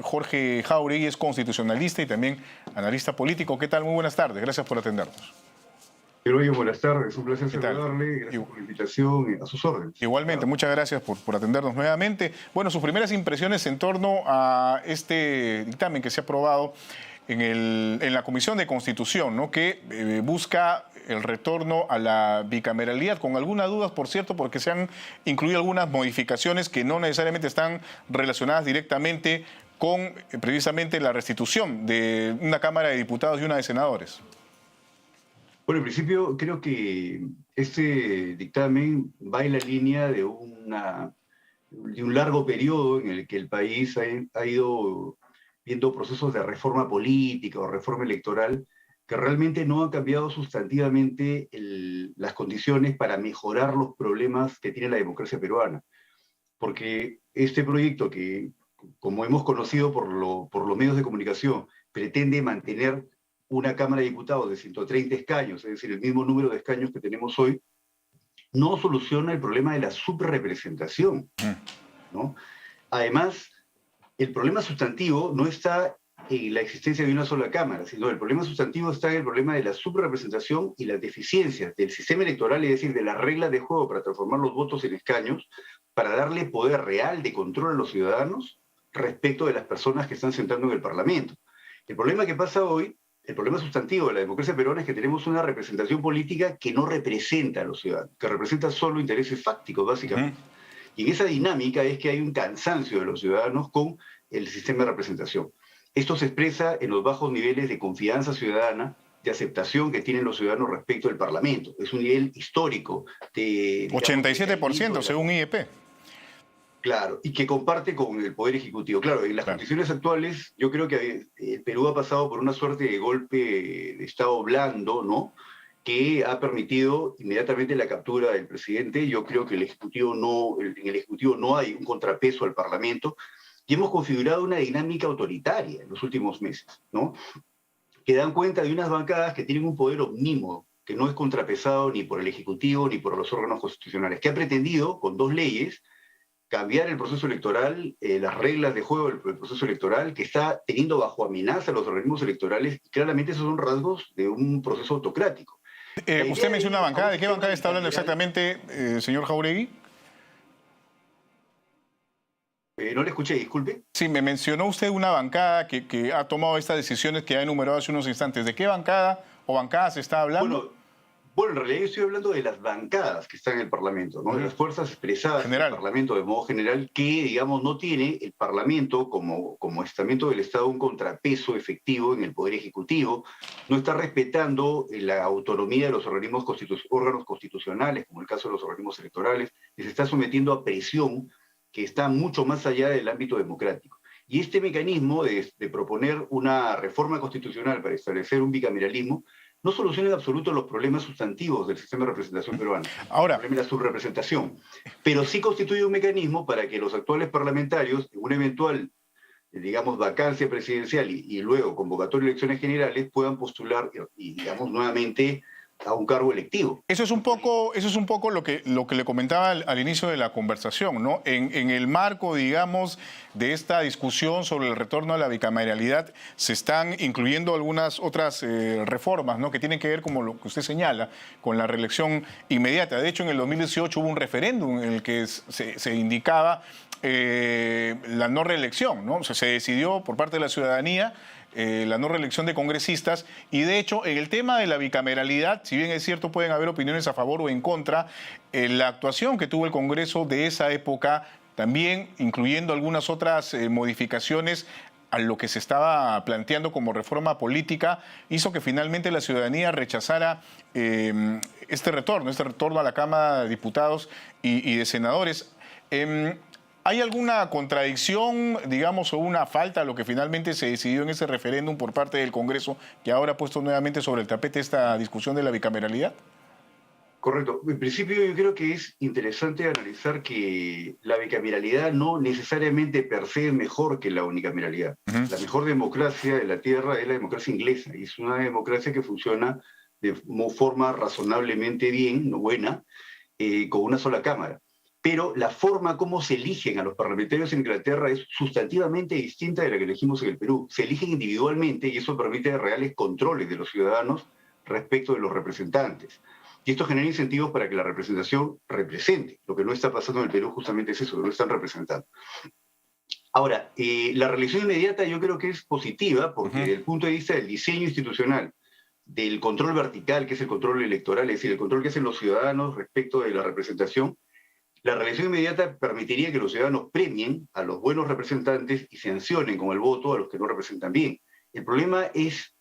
Jorge Jáuregui es constitucionalista y también analista político. ¿Qué tal? Muy buenas tardes. Gracias por atendernos. Pero buenas tardes, un placer ¿Qué tal? saludarle, gracias por la invitación, a sus órdenes. Igualmente, muchas gracias por atendernos nuevamente. Bueno, sus primeras impresiones en torno a este dictamen que se ha aprobado en la Comisión de Constitución, ¿no? Que busca el retorno a la bicameralidad, con algunas dudas, por cierto, porque se han incluido algunas modificaciones que no necesariamente están relacionadas directamente con precisamente la restitución de una Cámara de Diputados y una de Senadores. Bueno, en principio creo que este dictamen va en la línea de un largo periodo en el que el país ha ido viendo procesos de reforma política o reforma electoral que realmente no han cambiado sustantivamente las condiciones para mejorar los problemas que tiene la democracia peruana. Porque este proyecto que, como hemos conocido por los medios de comunicación, pretende mantener una Cámara de Diputados de 130 escaños, es decir, el mismo número de escaños que tenemos hoy, no soluciona el problema de la subrepresentación, ¿no? Además, el problema sustantivo no está en la existencia de una sola Cámara, sino el problema sustantivo está en el problema de la subrepresentación y las deficiencias del sistema electoral, es decir, de las reglas de juego para transformar los votos en escaños, para darle poder real de control a los ciudadanos respecto de las personas que están sentando en el Parlamento. El problema que pasa hoy, el problema sustantivo de la democracia peruana es que tenemos una representación política que no representa a los ciudadanos, que representa solo intereses fácticos, básicamente. Y en esa dinámica es que hay un cansancio de los ciudadanos con el sistema de representación. Esto se expresa en los bajos niveles de confianza ciudadana, de aceptación que tienen los ciudadanos respecto del Parlamento. Es un nivel histórico de... 87% según IEP. Claro, y que comparte con el Poder Ejecutivo. Claro, en las condiciones actuales, yo creo que el Perú ha pasado por una suerte de golpe de Estado blando, ¿no?, que ha permitido inmediatamente la captura del presidente. Yo creo que en el Ejecutivo no hay un contrapeso al Parlamento, y hemos configurado una dinámica autoritaria en los últimos meses, ¿no?, que dan cuenta de unas bancadas que tienen un poder omnímodo, que no es contrapesado ni por el Ejecutivo ni por los órganos constitucionales, que ha pretendido, con dos leyes, cambiar el proceso electoral, las reglas de juego del proceso electoral, que está teniendo bajo amenaza a los organismos electorales, y claramente esos son rasgos de un proceso autocrático. Usted menciona una bancada. ¿De qué bancada está hablando exactamente, señor Jáuregui? No le escuché, disculpe. Sí, me mencionó usted una bancada que ha tomado estas decisiones que ha enumerado hace unos instantes. ¿De qué bancada o bancadas está hablando? Bueno, en realidad yo estoy hablando de las bancadas que están en el Parlamento, ¿no?, de las fuerzas expresadas en el Parlamento de modo general, que, digamos, no tiene el Parlamento como estamento del Estado un contrapeso efectivo en el Poder Ejecutivo, no está respetando la autonomía de los órganos constitucionales, como el caso de los organismos electorales, y se está sometiendo a presión que está mucho más allá del ámbito democrático. Y este mecanismo de proponer una reforma constitucional para establecer un bicameralismo no soluciona en absoluto los problemas sustantivos del sistema de representación peruano, ahora, el problema de la subrepresentación, pero sí constituye un mecanismo para que los actuales parlamentarios, en una eventual, digamos, vacancia presidencial y luego convocatoria de elecciones generales, puedan postular y digamos, nuevamente a un cargo electivo. Eso es un poco lo que le comentaba al inicio de la conversación, ¿no? En el marco, digamos, de esta discusión sobre el retorno a la bicameralidad, se están incluyendo algunas otras reformas, ¿no?, que tienen que ver, como lo que usted señala, con la reelección inmediata. De hecho, en el 2018 hubo un referéndum en el que se indicaba la no reelección, ¿no? O sea, se decidió por parte de la ciudadanía la no reelección de congresistas, y de hecho en el tema de la bicameralidad, si bien es cierto pueden haber opiniones a favor o en contra, la actuación que tuvo el Congreso de esa época, también incluyendo algunas otras modificaciones a lo que se estaba planteando como reforma política, hizo que finalmente la ciudadanía rechazara este retorno a la Cámara de Diputados y de Senadores. ¿Hay alguna contradicción, digamos, o una falta a lo que finalmente se decidió en ese referéndum por parte del Congreso, que ahora ha puesto nuevamente sobre el tapete esta discusión de la bicameralidad? Correcto. En principio yo creo que es interesante analizar que la bicameralidad no necesariamente per se es mejor que la unicameralidad. La mejor democracia de la Tierra es la democracia inglesa, y es una democracia que funciona de forma razonablemente bien, no buena, con una sola cámara. pero la forma como se eligen a los parlamentarios en Inglaterra es sustantivamente distinta de la que elegimos en el Perú. Se eligen individualmente y eso permite reales controles de los ciudadanos respecto de los representantes. Y esto genera incentivos para que la representación represente. Lo que no está pasando en el Perú justamente es eso, que no están representando. Ahora, la reelección inmediata yo creo que es positiva porque desde el punto de vista del diseño institucional, del control vertical, que es el control electoral, es decir, el control que hacen los ciudadanos respecto de la representación, la reelección inmediata permitiría que los ciudadanos premien a los buenos representantes y sancionen con el voto a los que no representan bien. El problema es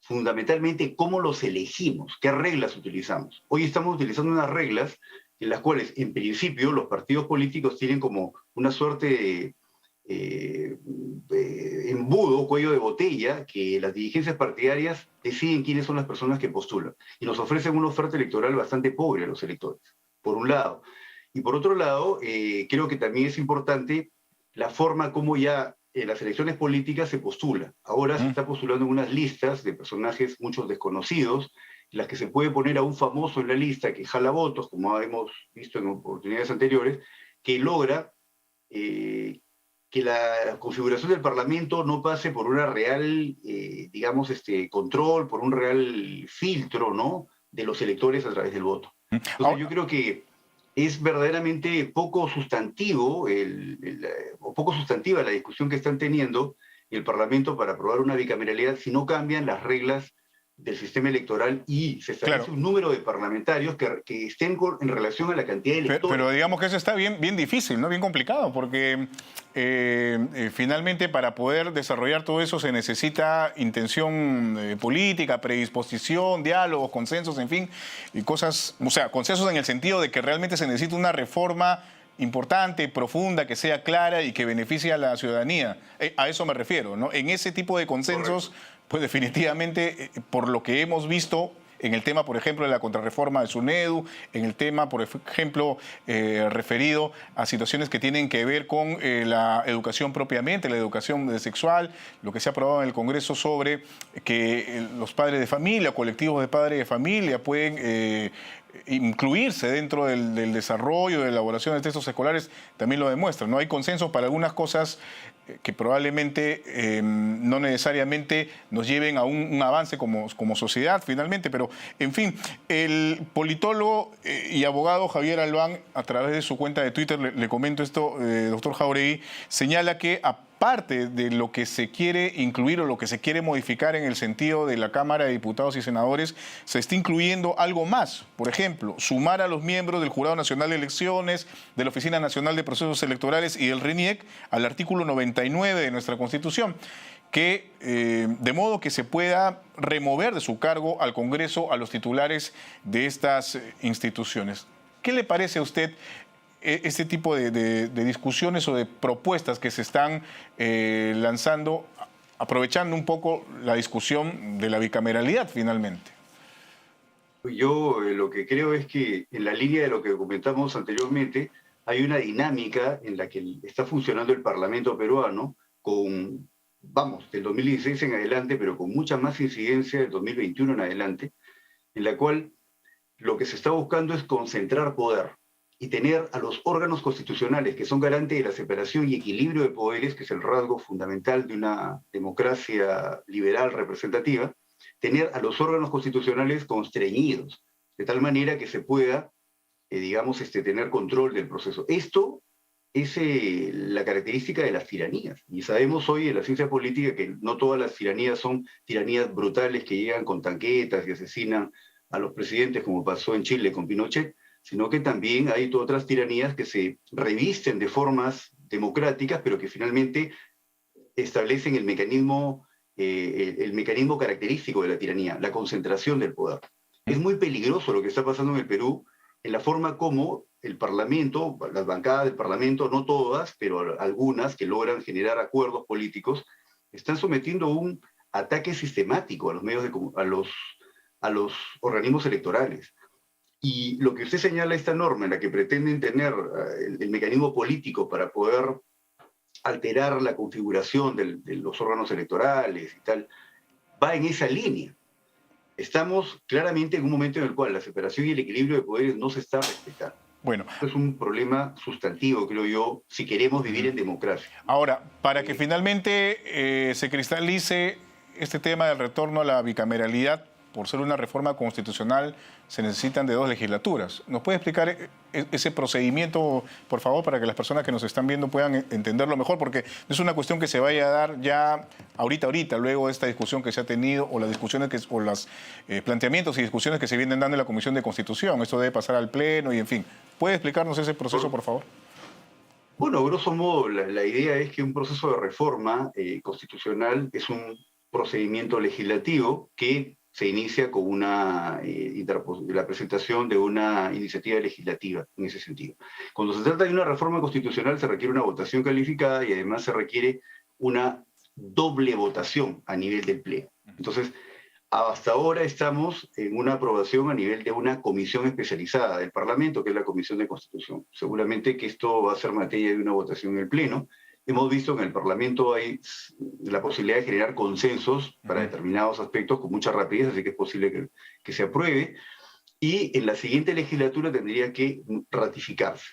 fundamentalmente cómo los elegimos, qué reglas utilizamos. Hoy estamos utilizando unas reglas en las cuales, en principio, los partidos políticos tienen como una suerte de embudo, cuello de botella, que las dirigencias partidarias deciden quiénes son las personas que postulan. Y nos ofrecen una oferta electoral bastante pobre a los electores, por un lado. Y por otro lado, creo que también es importante la forma como ya en las elecciones políticas se postula. Ahora se está postulando en unas listas de personajes, muchos desconocidos, en las que se puede poner a un famoso en la lista que jala votos, como hemos visto en oportunidades anteriores, que logra que la configuración del Parlamento no pase por una real, digamos, control, por un real filtro, ¿no?, de los electores a través del voto. Entonces, yo creo que es verdaderamente poco sustantivo o poco sustantiva la discusión que están teniendo en el Parlamento para aprobar una bicameralidad si no cambian las reglas del sistema electoral y se establece un número de parlamentarios que estén en relación a la cantidad de electores. Pero digamos que eso está bien difícil, ¿no? Bien complicado, porque finalmente para poder desarrollar todo eso se necesita intención política, predisposición, diálogos, consensos, en fin, y cosas, o sea, consensos en el sentido de que realmente se necesita una reforma importante, profunda, que sea clara y que beneficie a la ciudadanía. A eso me refiero, ¿no? En ese tipo de consensos, correcto, pues definitivamente, por lo que hemos visto en el tema, por ejemplo, de la contrarreforma de SUNEDU, en el tema, por ejemplo, referido a situaciones que tienen que ver con la educación propiamente, la educación sexual, lo que se ha aprobado en el Congreso sobre que los padres de familia, colectivos de padres de familia pueden incluirse dentro del desarrollo, de la elaboración de textos escolares, también lo demuestra, ¿no? Hay consensos para algunas cosas que probablemente no necesariamente nos lleven a un avance como sociedad finalmente, pero en fin, el politólogo y abogado Javier Albán, a través de su cuenta de Twitter, le comento esto, doctor Jáuregui, señala que aparte de lo que se quiere incluir o lo que se quiere modificar en el sentido de la Cámara de Diputados y Senadores, se está incluyendo algo más. Por ejemplo, sumar a los miembros del Jurado Nacional de Elecciones, de la Oficina Nacional de Procesos Electorales y del RENIEC al artículo 99 de nuestra Constitución, que de modo que se pueda remover de su cargo al Congreso a los titulares de estas instituciones. ¿Qué le parece a usted este tipo de discusiones o de propuestas que se están lanzando, aprovechando un poco la discusión de la bicameralidad finalmente? Yo lo que creo es que en la línea de lo que comentamos anteriormente, hay una dinámica en la que está funcionando el Parlamento peruano con, vamos, del 2016 en adelante, pero con mucha más incidencia del 2021 en adelante, en la cual lo que se está buscando es concentrar poder y tener a los órganos constitucionales, que son garantes de la separación y equilibrio de poderes, que es el rasgo fundamental de una democracia liberal representativa, tener a los órganos constitucionales constreñidos, de tal manera que se pueda, digamos, tener control del proceso. Esto es la característica de las tiranías. Y sabemos hoy en la ciencia política que no todas las tiranías son tiranías brutales que llegan con tanquetas y asesinan a los presidentes, como pasó en Chile con Pinochet, sino que también hay otras tiranías que se revisten de formas democráticas, pero que finalmente establecen el mecanismo característico de la tiranía, la concentración del poder. Es muy peligroso lo que está pasando en el Perú en la forma como el Parlamento, las bancadas del Parlamento, no todas, pero algunas que logran generar acuerdos políticos, están sometiendo un ataque sistemático a los medios a los organismos electorales. Y lo que usted señala, esta norma en la que pretenden tener el mecanismo político para poder alterar la configuración de los órganos electorales y tal, va en esa línea. Estamos claramente en un momento en el cual la separación y el equilibrio de poderes no se está respetando. Bueno, Esto es un problema sustantivo, creo yo, si queremos vivir en democracia. ahora, para que finalmente se cristalice este tema del retorno a la bicameralidad, por ser una reforma constitucional, se necesitan de 2 legislaturas. ¿Nos puede explicar ese procedimiento, por favor, para que las personas que nos están viendo puedan entenderlo mejor? Porque no es una cuestión que se vaya a dar ya ahorita, luego de esta discusión que se ha tenido, o las discusiones o los planteamientos y discusiones que se vienen dando en la Comisión de Constitución. Esto debe pasar al Pleno y, en fin. ¿Puede explicarnos ese proceso, por favor? Bueno, grosso modo, la idea es que un proceso de reforma constitucional es un procedimiento legislativo que se inicia con la presentación de una iniciativa legislativa en ese sentido. Cuando se trata de una reforma constitucional se requiere una votación calificada y además se requiere una doble votación a nivel del Pleno. Entonces, hasta ahora estamos en una aprobación a nivel de una comisión especializada del Parlamento, que es la Comisión de Constitución. Seguramente que esto va a ser materia de una votación en el Pleno. Hemos visto que en el Parlamento hay la posibilidad de generar consensos para determinados aspectos con mucha rapidez, así que es posible que se apruebe. Y en la siguiente legislatura tendría que ratificarse.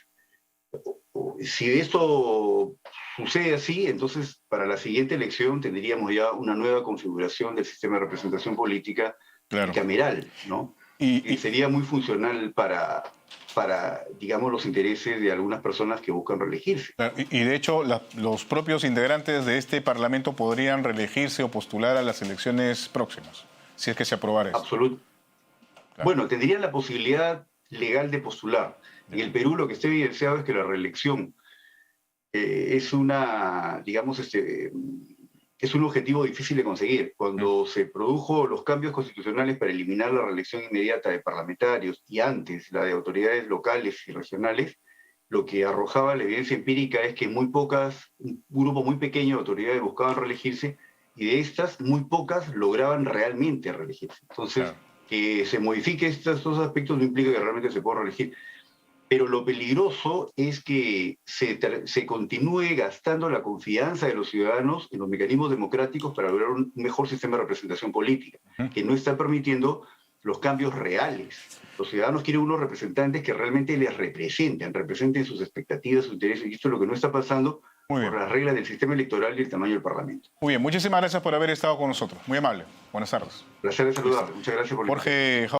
Si esto sucede así, entonces para la siguiente elección tendríamos ya una nueva configuración del sistema de representación política bicameral, ¿no? Y sería muy funcional para, digamos, los intereses de algunas personas que buscan reelegirse. Y de hecho, los propios integrantes de este Parlamento podrían reelegirse o postular a las elecciones próximas, si es que se aprobara eso. Absolutamente. Claro. Bueno, tendrían la posibilidad legal de postular. En el Perú lo que está evidenciado es que la reelección es es un objetivo difícil de conseguir. Cuando se produjo los cambios constitucionales para eliminar la reelección inmediata de parlamentarios y antes la de autoridades locales y regionales, lo que arrojaba la evidencia empírica es que un grupo muy pequeño de autoridades buscaban reelegirse y de estas muy pocas lograban realmente reelegirse. Entonces, que se modifique estos dos aspectos no implica que realmente se pueda reelegir. Pero lo peligroso es que se continúe gastando la confianza de los ciudadanos en los mecanismos democráticos para lograr un mejor sistema de representación política, que no está permitiendo los cambios reales. Los ciudadanos quieren unos representantes que realmente les representen sus expectativas, sus intereses, y esto es lo que no está pasando por las reglas del sistema electoral y el tamaño del Parlamento. Muy bien, muchísimas gracias por haber estado con nosotros. Muy amable. Buenas tardes. Placer de saludarles. Muchas gracias por la invitación. Jorge